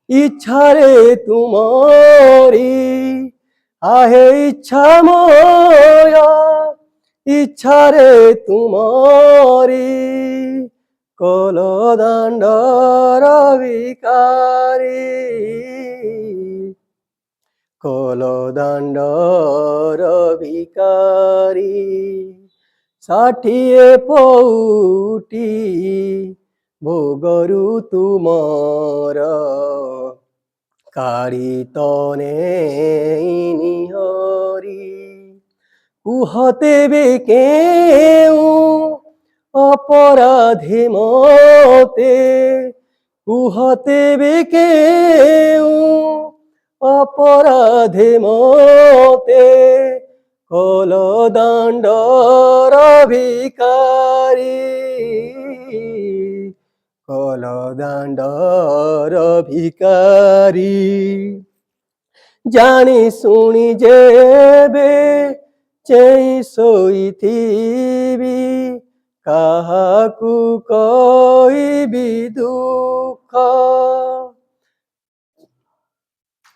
ইচ্ছারে তুমরি আহে ইচ্ছা মোরা ইচ্ছারে তুমরি কলদাণ্ডর ভিকারি কলদাণ্ডর ভিকারি ষাঠিয়ে পৌটি ভোগরু তুমর কারিতনে নিহরি কুহতে বে কেউ অপরাধে মতে কুহতে বে কেউ অপরাধে মতে কলদাণ্ডর ভিকারি কলদাণ্ডর ভিকারি জানি শুনি যেবে চেই শোইথিবি কাহাকু কইবি